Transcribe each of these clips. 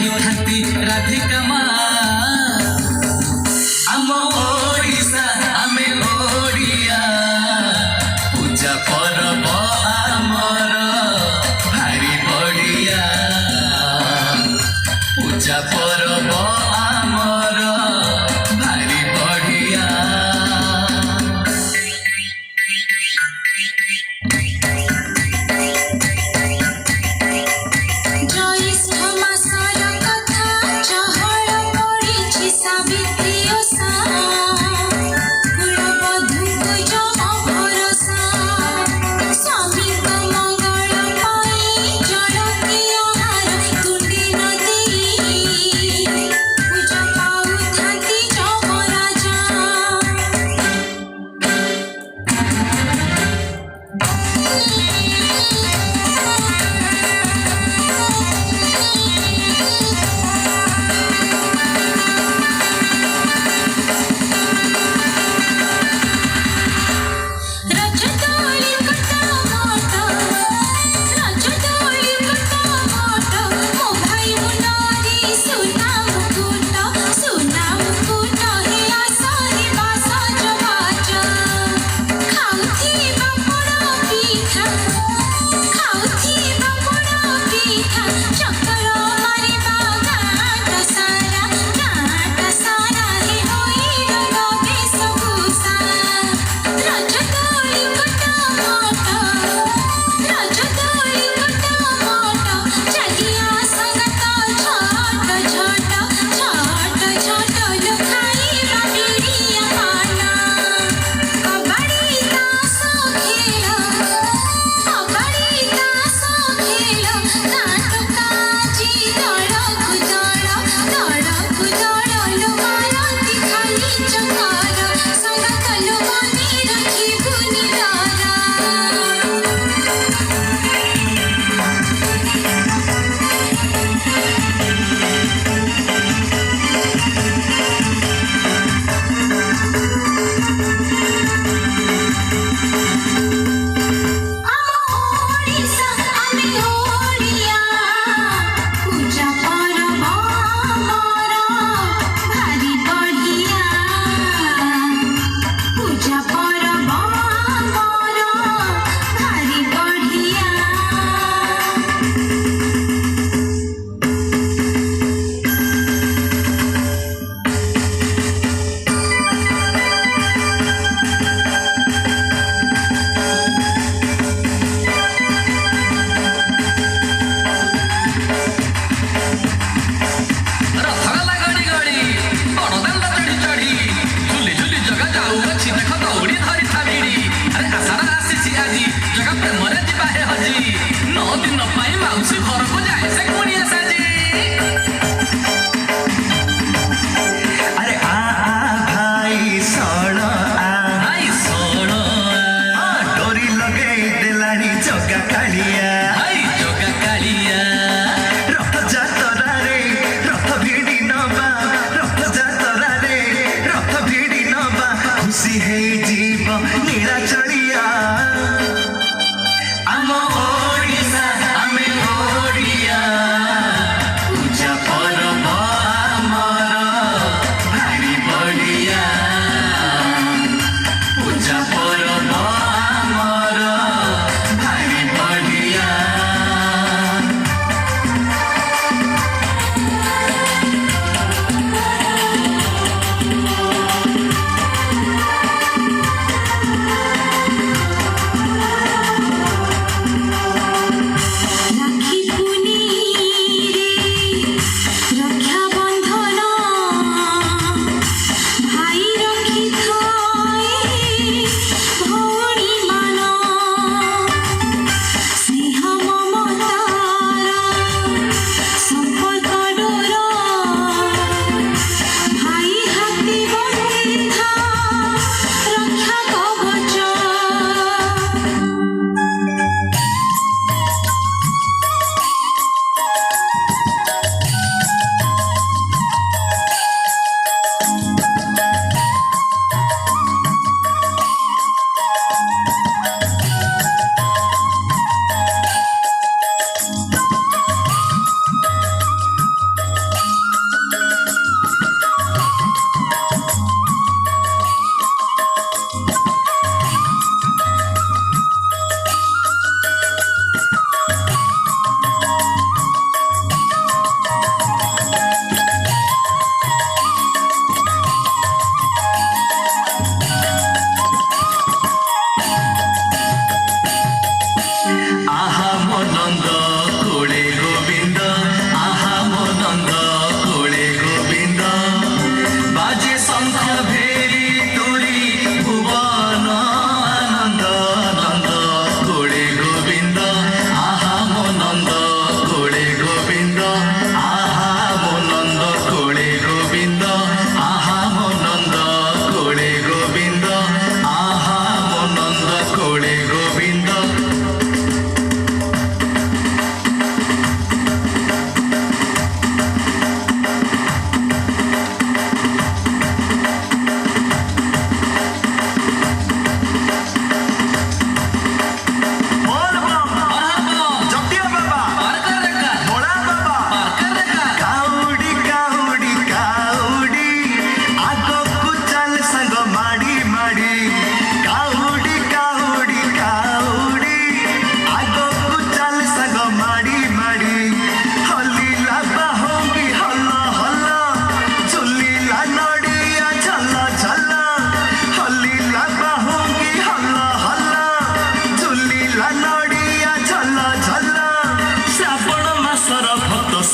ଲାଗିଥାନ୍ତି ରାଧିକା ମା ଆମ ଓଡ଼ିଶା ଆମେ ଓଡ଼ିଆ ପୂଜା ପର୍ବ ଆମର ଭାରି ବଢ଼ିଆ ପୂଜା ପର୍ବ ଆମର ଭାରି ବଢ଼ିଆ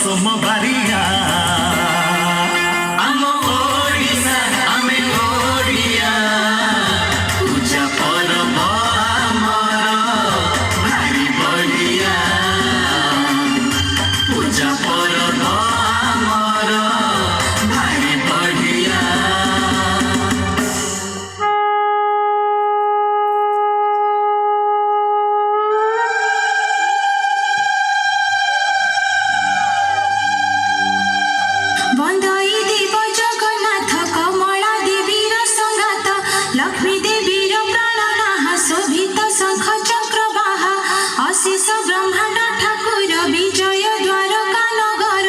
सोमवारिया आम ओडिशा आमे ओडिया पूजा पर्व आमर भारी बढिया पूजा पर्व आमर भारी बढिया बंदाई देव जगन्नाथ कमला देवीर संगात लक्ष्मी देवीर प्राणनाहा शोभित शंख चक्रवाहा अशेष ब्रह्मांड ठाकुर विजय द्वारका नगर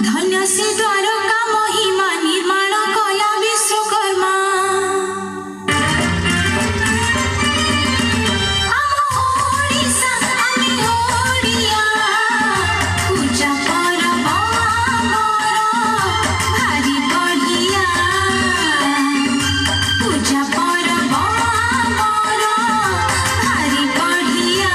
धन्य से द्वारका महिमा निर्माण कला विश्वकर्मा आम ओडिशा आमे ओडिया पूजा पर्व आमर भारी बढिया पूजा पर्व आमर भारी बढिया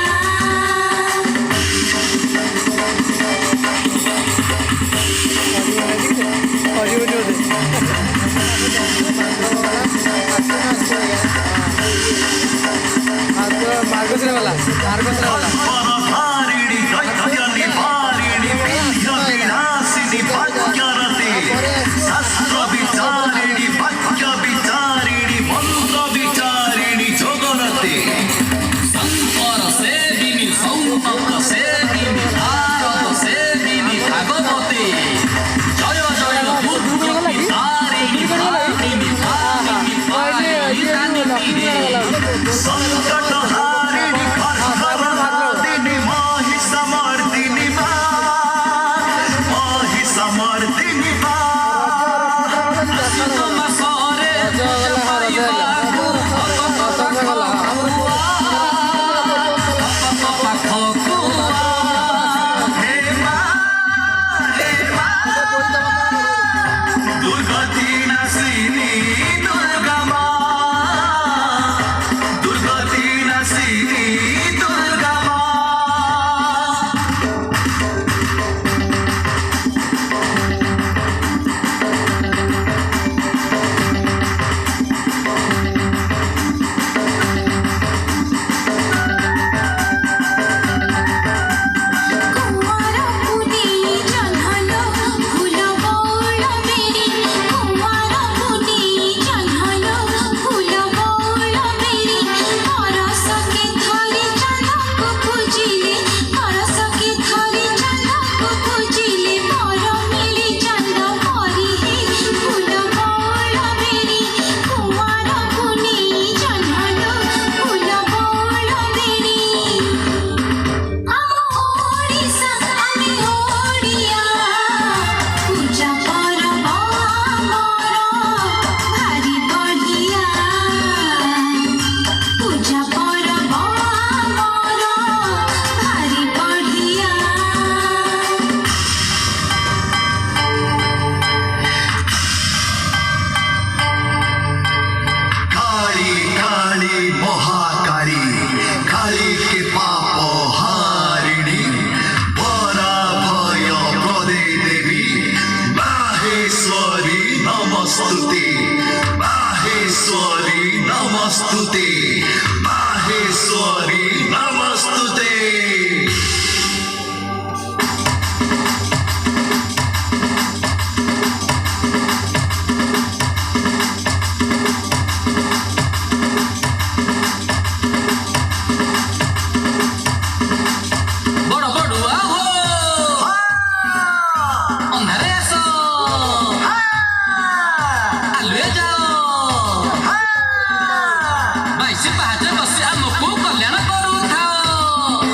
नमस्तुते माहेश्वरी नमस्तुते ପାହାଚ ବସି ଆମକୁ କଲ୍ୟାଣ କରୁଥାଅ।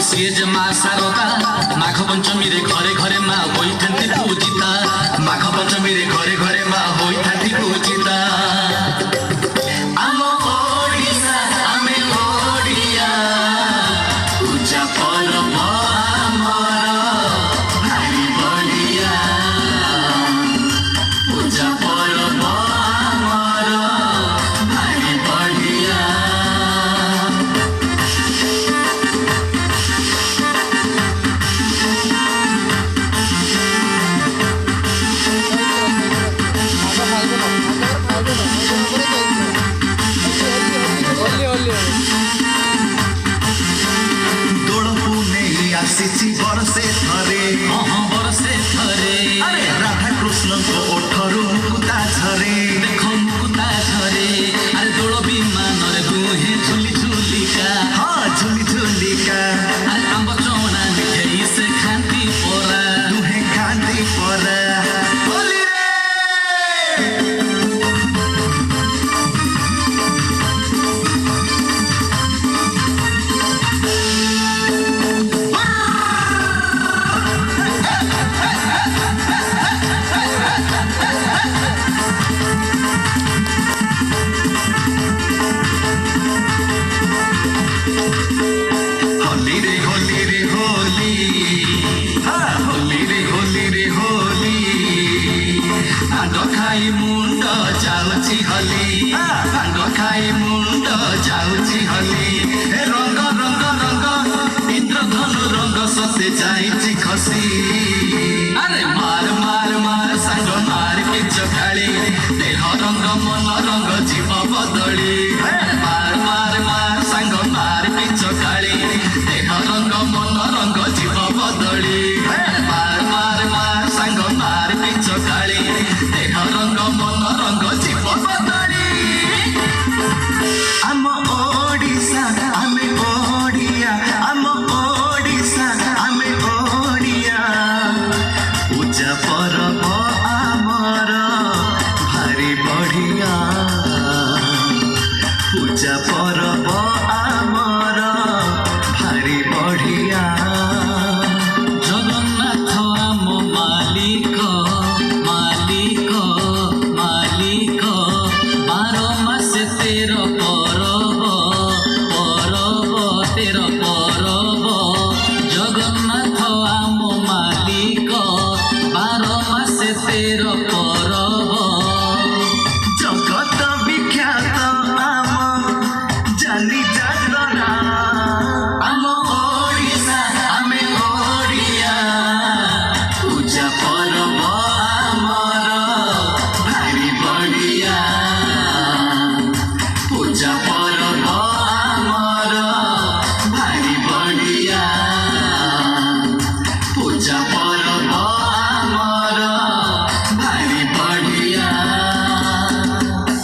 ସିଏ ଯେ ମା ଶାରଦା ମାଘ ପଞ୍ଚମୀରେ ଘରେ ଘରେ ମା ହୋଇଥାନ୍ତି ପୂଜିତା ମାଘ ପଞ୍ଚମୀରେ ଘରେ ଘରେ ମା ହୋଇଥାନ୍ତି ପୂଜିତା ଆମ ଓଡ଼ିଶା ଆମେ ଓଡ଼ିଆ ପୂଜା ପର୍ବ ଆମର ଭାରି ବଢ଼ିଆ ପୂଜା ପର୍ବ ଆମର ଭାରି ବଢ଼ିଆ ଦୋଳକୁ ନେଇ ଆସିଛି ବର୍ଷେ ଥରେ ବର୍ଷେ ଥରେ ରାଧା କୃଷ୍ଣଙ୍କ ଓଠରୁ ମୁକୁତା ଝରେ ଦେଖ ମୁକୁତା ଝରେ ଆରେ ଦୋଳ ବିମାନରେ ଦୁହେଁ ଝୁଲି ଝୁଲିକା ହଁ ଝୁଲି ଝୁଲିକା ଆରେ ଆମ୍ବ ଚଣା ମିଠେଇ ସେ ଖାନ୍ତି ପରା ଦୁହେଁ ଖାଆନ୍ତି ପରା होली रे होली रे होली हाँ होली रे होली भांग खाई मुंड जाउची हली भांग खाई मुंड जाउची हली हे रंग रंग रंग इंद्रधनु रंग सते जाइची खसी अरे मार मार मार सांग मार पिच खाली देह रंग मन रंग जीव बदली मार मार मार सांग मार पिच खाली देह रंग मन रंग जीव बदली मार मार मार सांग मार पिच खाली देह रंग मन रंग जीव बदली आम ओडिशा आमे ओडिया आम ओडिशा आमे ओडिया पूजा परब आमर भारी बढिया पूजा परब आमर भारी बढिया জগন্নাথ আম মালিক মালিক মালিক 12 মাসে 13 পরব পরব 13 পরব